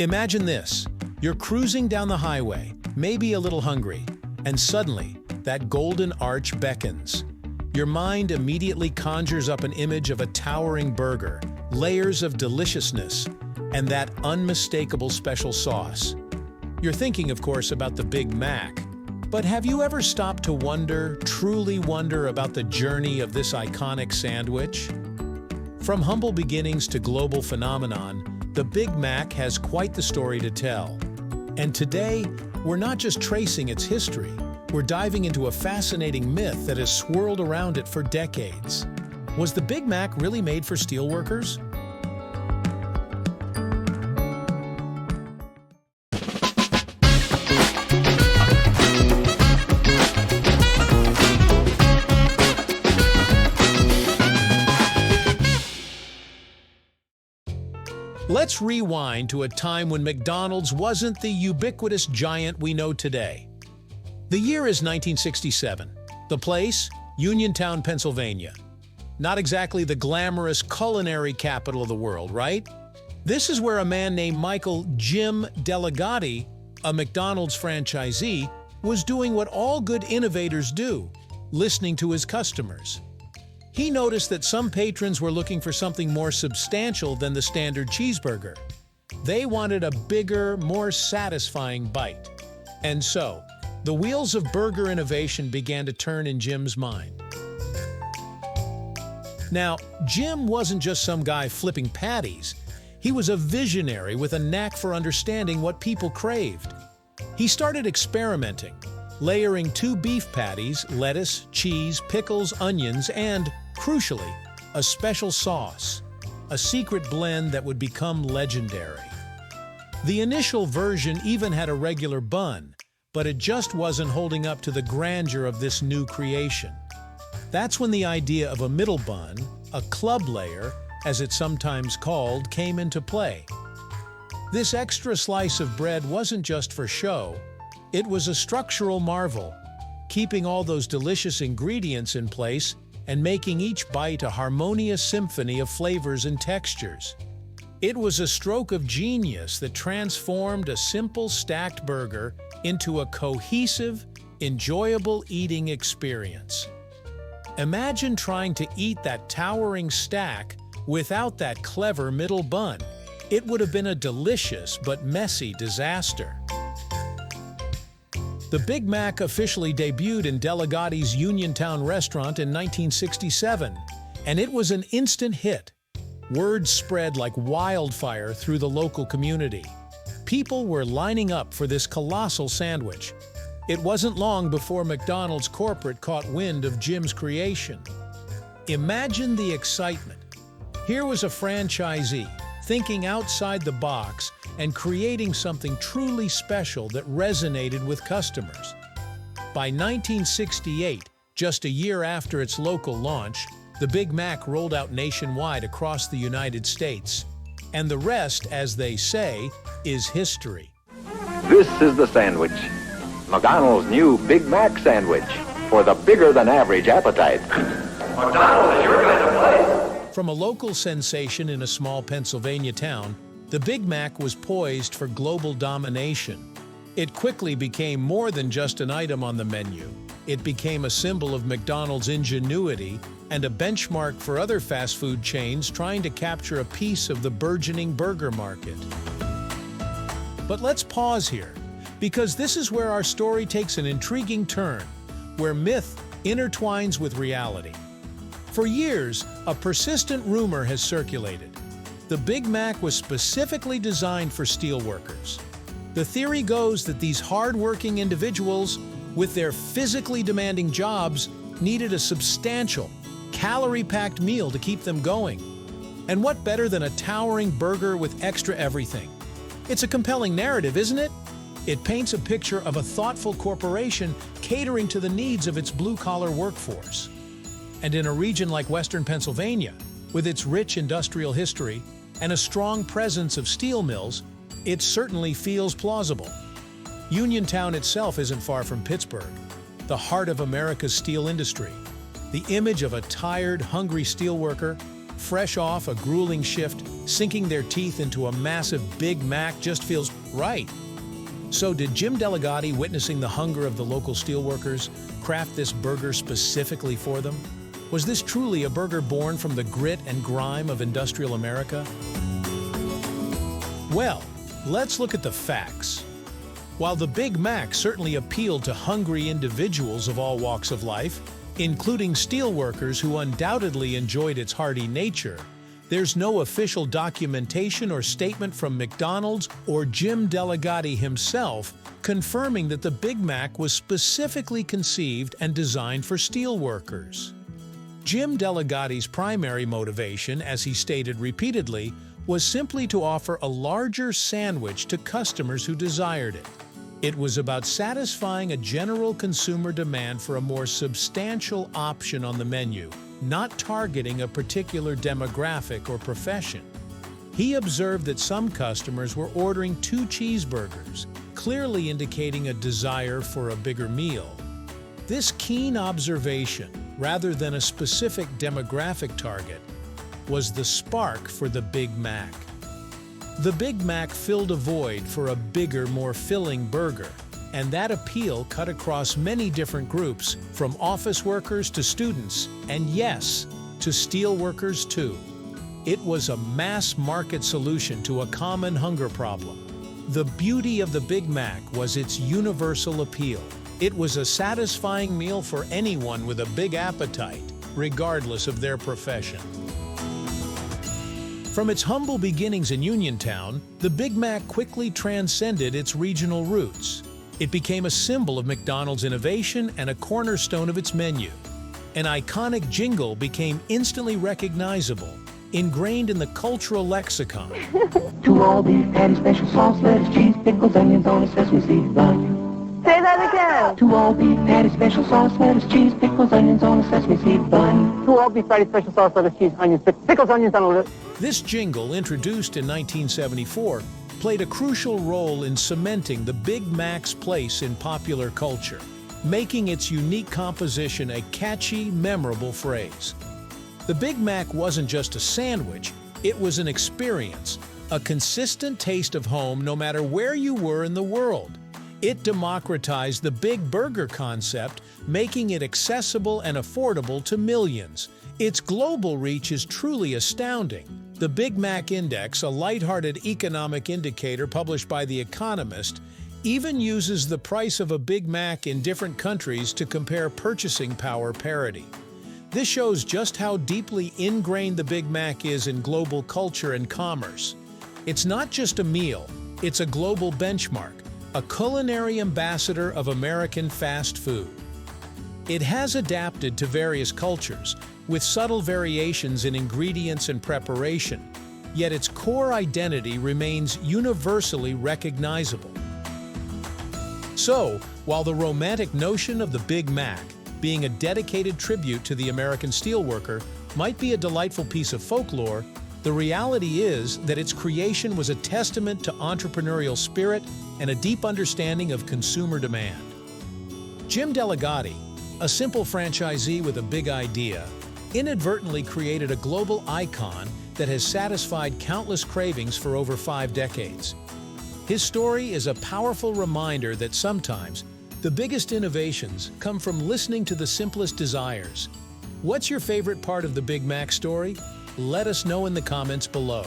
Imagine this. You're cruising down the highway, maybe a little hungry, and suddenly, that golden arch beckons. Your mind immediately conjures up an image of a towering burger, layers of deliciousness, and that unmistakable special sauce. You're thinking, of course, about the Big Mac. But have you ever stopped to wonder, truly wonder about the journey of this iconic sandwich? From humble beginnings to global phenomenon, the Big Mac has quite the story to tell. And today, we're not just tracing its history, we're diving into a fascinating myth that has swirled around it for decades. Was the Big Mac really made for steelworkers? Let's rewind to a time when McDonald's wasn't the ubiquitous giant we know today. The year is 1967. The place? Uniontown, Pennsylvania. Not exactly the glamorous culinary capital of the world, right? This is where a man named Michael Jim Delegati, a McDonald's franchisee, was doing what all good innovators do, listening to his customers. He noticed that some patrons were looking for something more substantial than the standard cheeseburger. They wanted a bigger, more satisfying bite. And so, the wheels of burger innovation began to turn in Jim's mind. Now, Jim wasn't just some guy flipping patties. He was a visionary with a knack for understanding what people craved. He started experimenting, layering 2 beef patties, lettuce, cheese, pickles, onions, and, crucially, a special sauce, a secret blend that would become legendary. The initial version even had a regular bun, but it just wasn't holding up to the grandeur of this new creation. That's when the idea of a middle bun, a club layer, as it's sometimes called, came into play. This extra slice of bread wasn't just for show, it was a structural marvel, keeping all those delicious ingredients in place and making each bite a harmonious symphony of flavors and textures. It was a stroke of genius that transformed a simple stacked burger into a cohesive, enjoyable eating experience. Imagine trying to eat that towering stack without that clever middle bun. It would have been a delicious but messy disaster. The Big Mac officially debuted in Delegati's Uniontown restaurant in 1967, and it was an instant hit. Word spread like wildfire through the local community. People were lining up for this colossal sandwich. It wasn't long before McDonald's corporate caught wind of Jim's creation. Imagine the excitement. Here was a franchisee thinking outside the box and creating something truly special that resonated with customers. By 1968, just a year after its local launch, the Big Mac rolled out nationwide across the United States. And the rest, as they say, is history. This is the sandwich. McDonald's new Big Mac sandwich for the bigger-than-average appetite. McDonald's, you're going to play. From a local sensation in a small Pennsylvania town, the Big Mac was poised for global domination. It quickly became more than just an item on the menu. It became a symbol of McDonald's ingenuity and a benchmark for other fast food chains trying to capture a piece of the burgeoning burger market. But let's pause here, because this is where our story takes an intriguing turn, where myth intertwines with reality. For years, a persistent rumor has circulated. The Big Mac was specifically designed for steelworkers. The theory goes that these hard-working individuals, with their physically demanding jobs, needed a substantial, calorie-packed meal to keep them going. And what better than a towering burger with extra everything? It's a compelling narrative, isn't it? It paints a picture of a thoughtful corporation catering to the needs of its blue-collar workforce. And in a region like Western Pennsylvania, with its rich industrial history and a strong presence of steel mills, it certainly feels plausible. Uniontown itself isn't far from Pittsburgh, the heart of America's steel industry. The image of a tired, hungry steelworker, fresh off a grueling shift, Sinking their teeth into a massive Big Mac just feels right. So did Jim Delegati, witnessing the hunger of the local steelworkers, craft this burger specifically for them? Was this truly a burger born from the grit and grime of industrial America? Well, let's look at the facts. While the Big Mac certainly appealed to hungry individuals of all walks of life, including steelworkers who undoubtedly enjoyed its hearty nature, there's no official documentation or statement from McDonald's or Jim Delegati himself confirming that the Big Mac was specifically conceived and designed for steelworkers. Jim Delegati's primary motivation, as he stated repeatedly, was simply to offer a larger sandwich to customers who desired it. It was about satisfying a general consumer demand for a more substantial option on the menu, not targeting a particular demographic or profession. He observed that some customers were ordering 2 cheeseburgers, clearly indicating a desire for a bigger meal. This keen observation, rather than a specific demographic target, was the spark for the Big Mac. The Big Mac filled a void for a bigger, more filling burger, and that appeal cut across many different groups, from office workers to students, and yes, to steelworkers too. It was a mass market solution to a common hunger problem. The beauty of the Big Mac was its universal appeal. It was a satisfying meal for anyone with a big appetite, regardless of their profession. From its humble beginnings in Uniontown, the Big Mac quickly transcended its regional roots. It became a symbol of McDonald's innovation and a cornerstone of its menu. An iconic jingle became instantly recognizable, ingrained in the cultural lexicon. 2 all-beef patty, special sauce, lettuce, cheese, pickles, onions on a sesame seed bun. Say that again. 2 all-beef patty, special sauce, lettuce, cheese, pickles, onions on a sesame seed bun. 2 all-beef patty, special sauce, lettuce, cheese, onions, pickles, onions on a... This jingle, introduced in 1974, played a crucial role in cementing the Big Mac's place in popular culture, making its unique composition a catchy, memorable phrase. The Big Mac wasn't just a sandwich, it was an experience, a consistent taste of home no matter where you were in the world. It democratized the big burger concept, making it accessible and affordable to millions. Its global reach is truly astounding. The Big Mac Index, a lighthearted economic indicator published by The Economist, even uses the price of a Big Mac in different countries to compare purchasing power parity. This shows just how deeply ingrained the Big Mac is in global culture and commerce. It's not just a meal, it's a global benchmark, a culinary ambassador of American fast food. It has adapted to various cultures, with subtle variations in ingredients and preparation, yet its core identity remains universally recognizable. So, while the romantic notion of the Big Mac, being a dedicated tribute to the American steelworker, might be a delightful piece of folklore, the reality is that its creation was a testament to entrepreneurial spirit and a deep understanding of consumer demand. Jim Delegati, a simple franchisee with a big idea, inadvertently created a global icon that has satisfied countless cravings for over 5 decades. His story is a powerful reminder that sometimes the biggest innovations come from listening to the simplest desires. What's your favorite part of the Big Mac story? Let us know in the comments below.